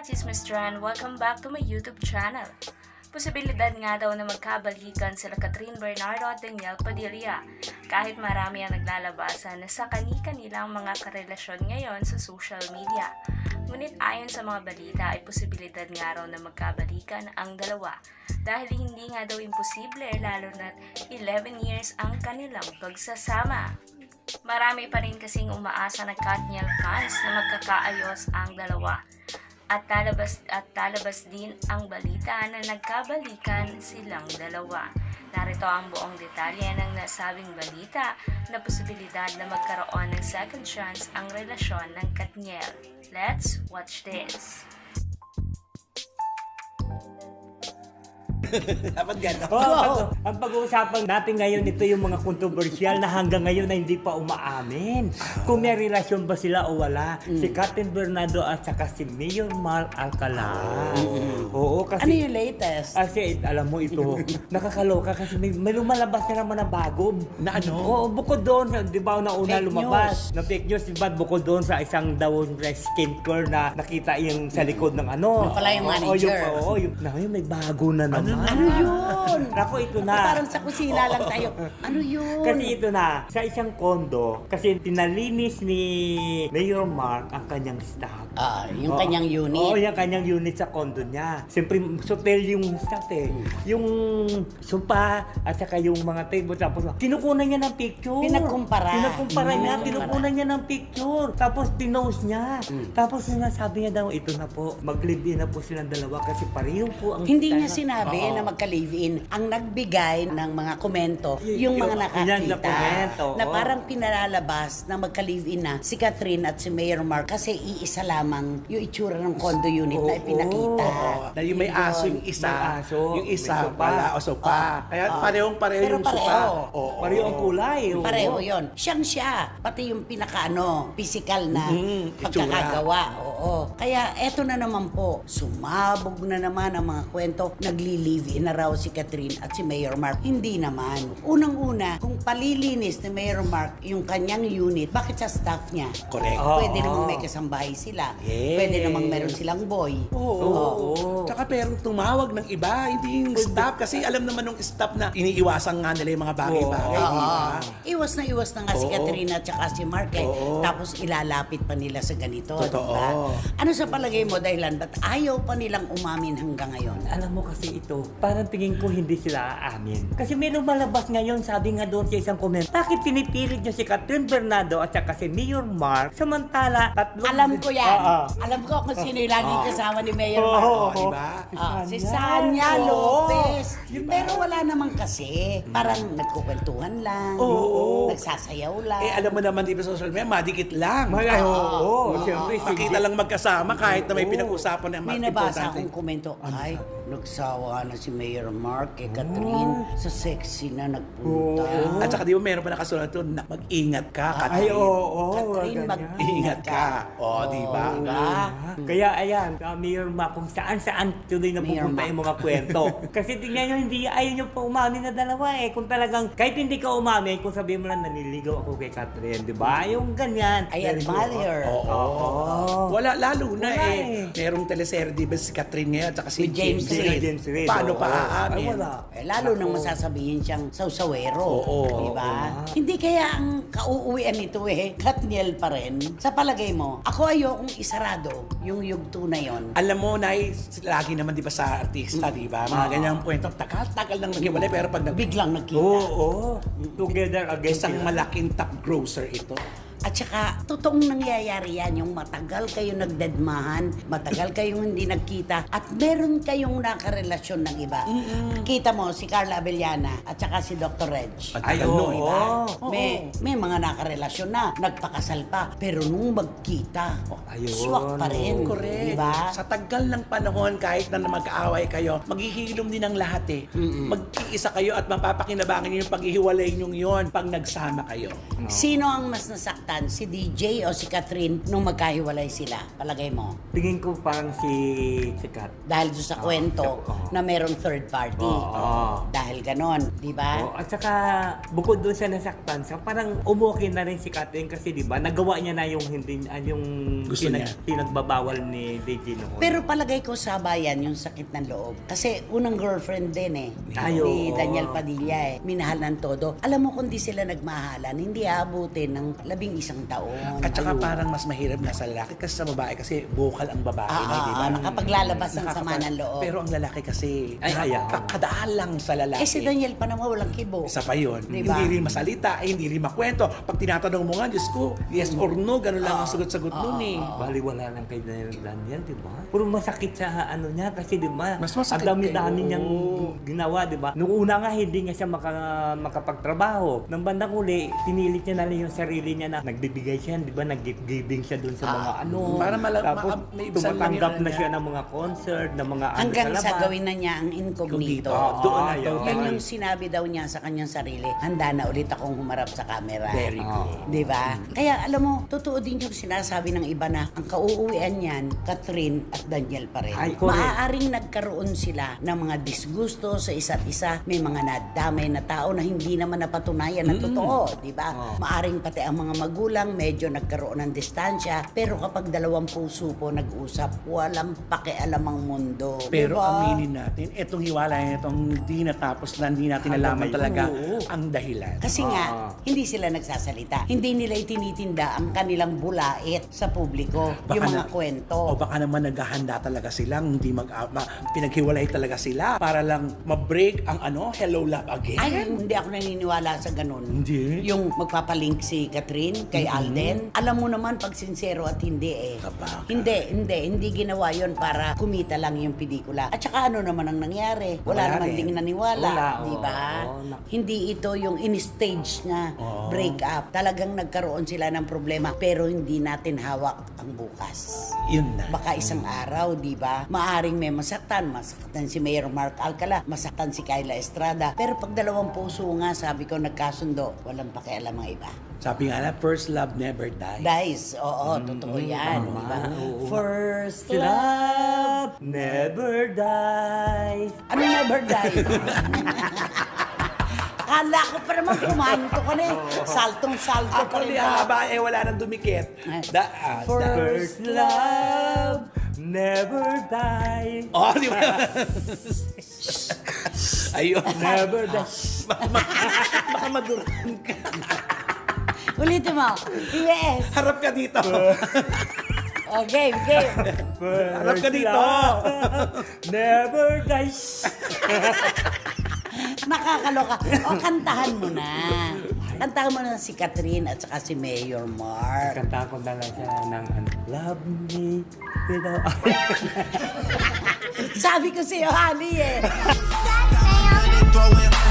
Chismis Tran, welcome back to my YouTube channel. Posibilidad nga daw na magkabalikan sila Catherine Bernardo at Daniel Padilla kahit marami ang naglalabasan na sa kani-kanilang mga karelasyon ngayon sa social media. Ngunit ayon sa mga balita ay posibilidad nga raw na magkabalikan ang dalawa dahil hindi nga daw imposible lalo na 11 years ang kanilang pagsasama. Marami pa rin kasing umaasa na Katniel fans na magkakaayos ang dalawa. At talabas din ang balita na nagkabalikan silang dalawa. Narito ang buong detalye ng nasabing balita na posibilidad na magkaroon ng second chance ang relasyon ng Katniel. Let's watch this. Dapat gano'n. Ang pag-uusapan natin ngayon, ito yung mga kontrobersyal na hanggang ngayon na hindi pa umaamin. Kung may relasyon ba sila o wala. Si Catherine Bernardo at saka si Mayor Mark Alcala. Oo, kasi... Ano yung latest? Kasi alam mo ito, nakakaloka kasi may lumalabas na naman na bago. Na ano? Oo, bukod doon, di ba nauna Fake lumabas? Na fake news, di ba? Bukod doon sa isang daw skincare na nakita yung sa likod ng ano. Yung pala yung manager. Yung may bago na naman. Ano yun? Ako, ito na. Parang sa kusina lang tayo. Ano yun? Kasi ito na, sa isang kondo, kasi pinalinis ni Mayor Mark ang kanyang staff. Yung kanyang unit. Oo, yung kanyang unit sa kondo niya. Siyempre, hotel yung staff eh. Yung sopa at saka yung mga table. Tapos, kinukunan niya ng picture. Pinagkumpara niya, kinukunan niya ng picture. Tapos, pinost niya. Tapos, sinasabi niya daw, ito na po, mag-live-in na po silang dalawa kasi pareho po ang Hindi style niya sinabi na magka-live-in. Ang nagbigay ng mga komento, yung mga Yan na nakakita. komento, Na oo. parang pinalalabas na magka-live-in na si Catherine at si Mayor Mark kasi iisa lamang yung itsura ng condo unit na ipinakita. Na yung may aso yung isa, May aso, yung isa may sopa. wala o sopa. Kaya parehong-pareho Pero yung sopa. pareho. Oo. Pareho ang kulay. oo. Pareho yun. Siyang siya. Pati yung physical na itsura. pagkakagawa. Oo. Kaya eto na naman po, sumabog na naman ang mga kwento. Nagli-live-in na raw si Catherine at si Mayor Mark. Hindi naman. Unang-una, kung palilinis ni Mayor Mark yung kanyang unit, bakit sa staff niya? Correct. Pwede namang may kasambahay sila. Yes. Pwede namang meron silang boy. Oo. Tsaka pero tumawag ng iba, hindi yung staff. Kasi alam naman ng staff na iniiwasan nga nila yung mga bagay-bagay. di ba? Iwas na nga si Oo. Catherine at saka si Mark eh. Oo. Tapos ilalapit pa nila sa ganito. Totoo. Diba? Ano sa palagay mo dahilan? Ba't ayaw pa nilang umamin hanggang ngayon? Alam mo kasi ito, parang tingin ko hindi sila aamin. Kasi may lumalabas ngayon, sabi nga doon sa isang comment, bakit pinipilit niyo si Catherine Bernardo at saka si Mayor Mark samantala tatlong... Alam ko yan. Oo. Alam ko kung sino yung laging kasama ni Mayor Mark. Oo. diba? Si Sanya Oo. Lopez. Diba? Pero wala naman kasi. Parang nagkukwentuhan lang. Oo. Nagsasayaw lang. Alam mo naman dito sa social media, madikit lang. Oo. Siyempre, Pakita lang magkasama kahit na may pinag-usapan ng May mga nabasa importante. akong komento. Ay, nagsawa na si Mayor Mark kay Catherine. Sa sexy na nagpunta. At saka di ba meron pa nakasulat doon na mag-ingat ka, Ay, Catherine. oo. Catherine, ganyan. Ingat ka. O, di ba? Kaya ayan, Mayor Mark, kung saan-saan tuloy na Mayor pupunta Mark. yung mga kwento. Kasi tingnan nyo, ayaw nyo pa umamin na dalawa eh. Kung talagang, kahit hindi ka umamin, kung sabihin mo lang naniligaw ako kay Catherine, di ba? Yung ganyan. I admire. Oo. Wala, lalo na Wala merong teleserye, di ba si Catherine ngayon, at saka si With James Reid. James Reid. Paano Oo. pa Ay, aamin? wala. Lalo nang masasabihin siyang sausawero. Oo. Di ba? Hindi kaya ang kauuwian nito Katniel pa rin. Sa palagay mo, ako ayokong isarado yung yugto na yon. Alam mo, Nay, lagi naman di ba sa artista, di ba? Mga ganyang kwento, tagal-tagal nang naghiwalay, pero pag Biglang nagkita. Oo. Together again. isang sila. malaking top grosser ito. At saka, totoong nangyayari yan, yung matagal kayo nagdedmahan, matagal kayong hindi nagkita, at meron kayong nakarelasyon ng iba. Kita mo, si Carla Abellana, at saka si Dr. Reg. Ay, oo. May mga nakarelasyon na, nagpakasal pa, pero nung magkita, Ayun. swak pa rin. Correct. Diba? Sa tagal ng panahon, kahit na mag-aaway kayo, maghihilom din ang lahat eh. Mag-iisa kayo at mapapakinabangan niyo yung paghihiwalay niyong yon pag nagsama kayo. Sino ang mas nasaktan? nasaktan? Si DJ o si Catherine nung magkahiwalay sila? Palagay mo? Tingin ko parang si Kat. Dahil doon sa kwento na merong third party. Oo. Dahil ganon, di ba? At saka, bukod doon siya nasaktan siya, parang umukin na rin si Kateng kasi di ba, nagawa niya na yung hindi yung Gusto niya. pinagbabawal ni DJ noon. Pero palagay ko sabayan yung sakit ng loob. Kasi unang girlfriend din Ay, ni oo. Daniel Padilla Minahal ng todo. Alam mo kung di sila nagmahalan, hindi aabutin ng 11 taon. At saka Ayun. parang mas mahirap na sa lalaki kasi sa babae kasi vocal ang babae na, di ba? Nakapaglalabas ng sama ng loob. Pero ang lalaki kasi, Ay, ayaw. kadaan lang sa lalaki. Si Daniel pa naman walang kibo. Isa pa yun. Diba? Hindi rin masalita, hindi rin makwento. Pag tinatanong mo nga, Diyos ko, yes or no, gano'n lang ang sagot-sagot nun eh. Baliwala lang kay Daniel, di ba? Puro masakit sa ano niya kasi di ba? Mas masakit ang dami-dami kayo. niyang ginawa, di ba? Nung una nga hindi niya siya makapagtrabaho. Nang bandang uli, pinilit niya na lang yung sarili niya na nagbibigay siya, di ba? Nag-giving siya dun sa mga ano. Para Tapos may ibsan lang tumatanggap yun na niya. siya ng mga concert, ng mga ano Hanggang sa sa labas. gawin na niya ang incognito. Doon na yun. Yan yung sinabi daw niya sa kanyang sarili, handa na ulit akong humarap sa camera. Very good. Di ba? Kaya alam mo, totoo din yung sinasabi ng iba na ang kauuwian niyan, Catherine at Daniel pa rin. Ay, correct. Maaaring nagkaroon sila ng mga disgusto sa isa't isa. May mga nadamay na tao na hindi naman napatunayan na totoo. Di ba? Maaring pati ang mga magulang medyo nagkaroon ng distansya. Pero kapag dalawang puso po nag-usap, walang pakialam ang mundo. Pero Diba? aminin natin, etong hiwalay itong hindi natapos na hindi natin Hanggang nalaman ngayon. talaga Oo. ang dahilan. Kasi nga, hindi sila nagsasalita. Hindi nila itinitinda ang kanilang bulait sa publiko. Yung mga kwento. O baka naman naghahanda talaga silang hindi pinaghiwalay talaga sila para lang ma-break ang hello love again. Ay, hindi ako naniniwala sa ganun. Hindi? Yung magpapalink si Catherine kay Alden. Alam mo naman pag sincero at hindi Kabaka. Hindi ginawa yon para kumita lang yung pelikula. At saka ano naman ang nangyari? Wala Wala naman rin. ding naniwala. Wala, Di ba? oo. Hindi ito yung in-stage na break up. Talagang nagkaroon sila ng problema pero hindi natin hawak ang bukas. Yun na. Baka isang araw, di ba? Maaring may masaktan si Mayor Mark Alcala, masaktan si Kyla Estrada. Pero pag dalawang puso nga, sabi ko, nagkasundo, walang pakialam ang iba. Sabi nga na, first love never dies. Guys, oo, totoo yan, di ba? First love. Love never dies. Ano never die? Akala ko pa naman kumanto ka na eh. Saltong-salto pa Ako rin. ni haba wala nang dumikit. First love never dies. Oh, di ba? Ayun. Never dies. Baka maduran ka. Ulitin mo. Yes. Harap ka dito. Oh, game. Harap ka dito. Love never dies. Nakakaloka. O, kantahan mo na. Kantahan mo na si Catherine at saka si Mayor Mark. Kanta ko na lang siya ng Love me without... Sabi ko sa'yo, honey eh. Throwing